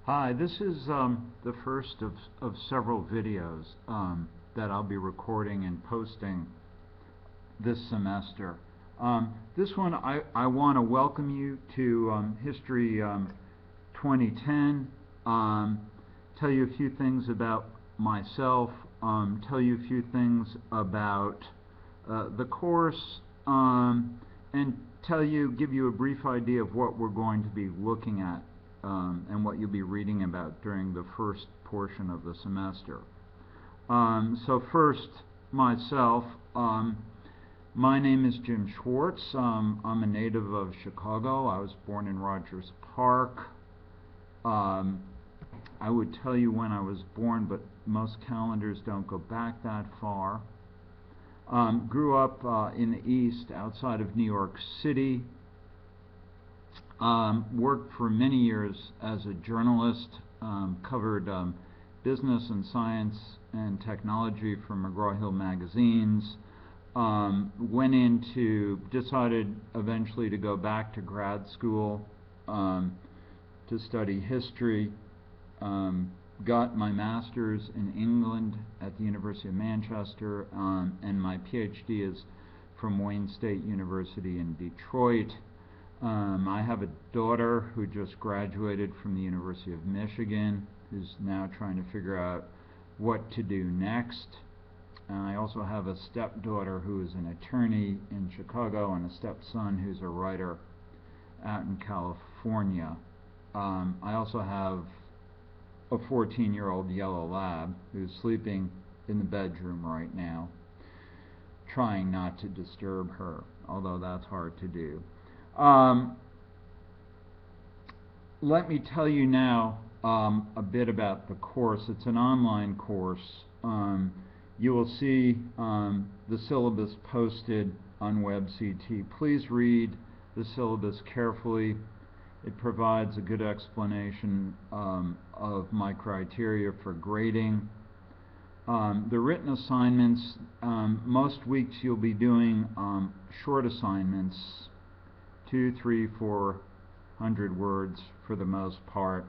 Hi, this is the first of several videos that I'll be recording and posting this semester. This one, I want to welcome you to History 2010, tell you a few things about myself, tell you a few things about the course, and give you a brief idea of what we're going to be looking at and what you'll be reading about during the first portion of the semester. So first, myself. My name is Jim Schwartz. I'm a native of Chicago. I was born in Rogers Park. I would tell you when I was born, but most calendars don't go back that far. Grew up in the East, outside of New York City. Worked for many years as a journalist, covered business and science and technology for McGraw-Hill magazines. Decided eventually to go back to grad school to study history. Got my master's in England at the University of Manchester, and my PhD is from Wayne State University in Detroit. I have a daughter who just graduated from the University of Michigan, who's now trying to figure out what to do next. I also have a stepdaughter who is an attorney in Chicago and a stepson who's a writer out in California. I also have a 14-year-old yellow lab who's sleeping in the bedroom right now, trying not to disturb her, although that's hard to do. Let me tell you now a bit about the course. It's an online course. You will see the syllabus posted on WebCT. Please read the syllabus carefully. It provides a good explanation of my criteria for grading. The written assignments, most weeks you'll be doing short assignments, 200, 300, 400 words for the most part.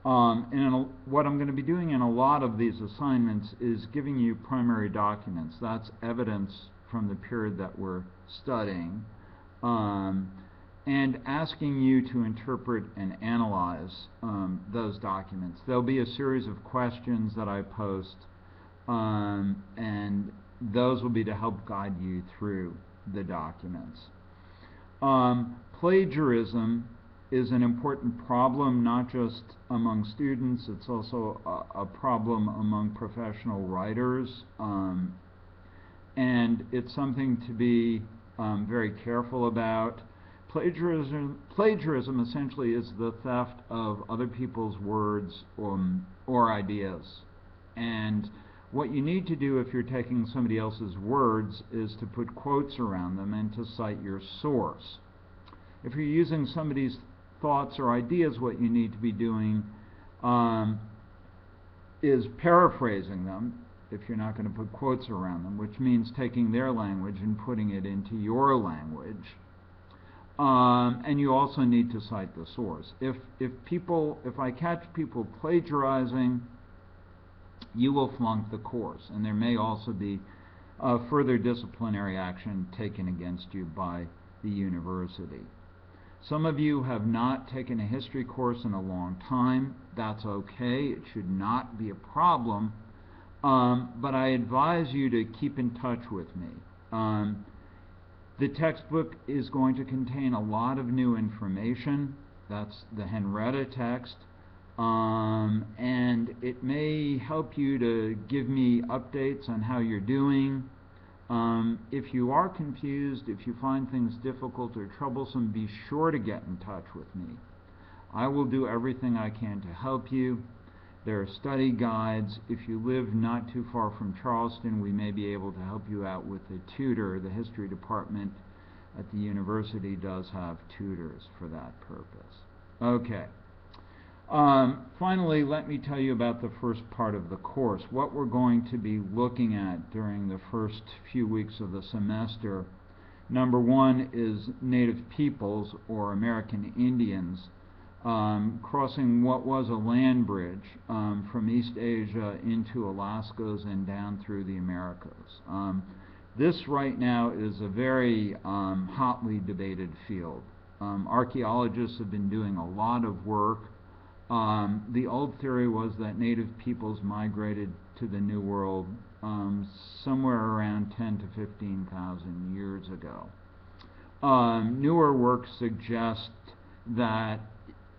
What I'm going to be doing in a lot of these assignments is giving you primary documents. That's evidence from the period that we're studying, and asking you to interpret and analyze those documents. There'll be a series of questions that I post, and those will be to help guide you through the documents. Plagiarism is an important problem, not just among students, it's also a problem among professional writers, and it's something to be very careful about. Plagiarism essentially is the theft of other people's words or ideas. And what you need to do if you're taking somebody else's words is to put quotes around them and to cite your source. If you're using somebody's thoughts or ideas, what you need to be doing is paraphrasing them, if you're not going to put quotes around them, which means taking their language and putting it into your language. And you also need to cite the source. If I catch people plagiarizing, you will flunk the course, and there may also be further disciplinary action taken against you by the university. Some of you have not taken a history course in a long time. That's okay. It should not be a problem. But I advise you to keep in touch with me. The textbook is going to contain a lot of new information. That's the Henrietta text. And it may help you to give me updates on how you're doing. If you are confused, if you find things difficult or troublesome, be sure to get in touch with me. I will do everything I can to help you. There are study guides. If you live not too far from Charleston, we may be able to help you out with a tutor. The history department at the university does have tutors for that purpose. Okay. Finally, let me tell you about the first part of the course. What we're going to be looking at during the first few weeks of the semester. Number one is Native peoples, or American Indians. crossing what was a land bridge from East Asia into Alaska's and down through the Americas. This right now is a very hotly debated field. Archaeologists have been doing a lot of work. The old theory was that native peoples migrated to the New World somewhere around 10 to 15,000 years ago. Newer work suggests that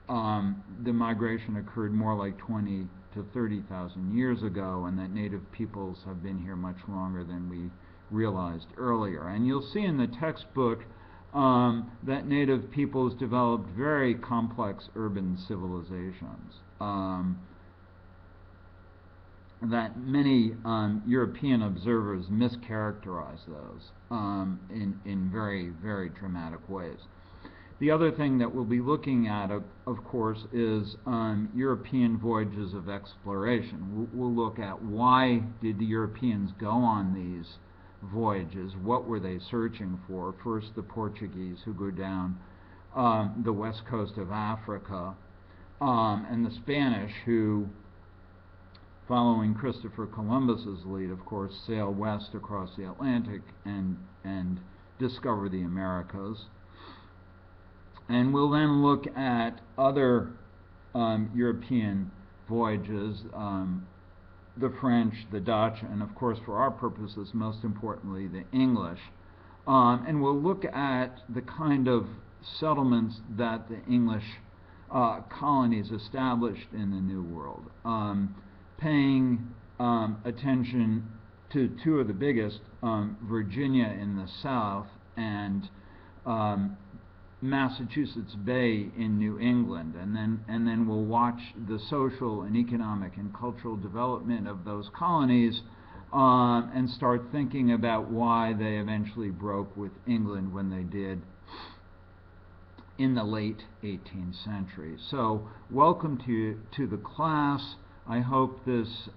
the migration occurred more like 20 to 30,000 years ago, and that native peoples have been here much longer than we realized earlier. And you'll see in the textbook that native peoples developed very complex urban civilizations, that many European observers mischaracterize those in very, very dramatic ways. The other thing that we'll be looking at, of course, is European voyages of exploration. We'll look at why did the Europeans go on these voyages, what were they searching for. First, the Portuguese, who go down the west coast of Africa, and the Spanish, who, following Christopher Columbus's lead, of course, sail west across the Atlantic and discover the Americas. And we'll then look at other European voyages, the French, the Dutch, and of course for our purposes, most importantly, the English. And we'll look at the kind of settlements that the English colonies established in the New World, paying attention to two of the biggest, Virginia in the south and Massachusetts Bay in New England, and then we'll watch the social and economic and cultural development of those colonies and start thinking about why they eventually broke with England when they did in the late 18th century. So welcome to the class. I hope this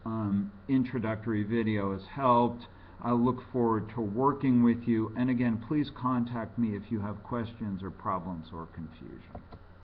introductory video has helped. I look forward to working with you, and again, please contact me if you have questions or problems or confusion.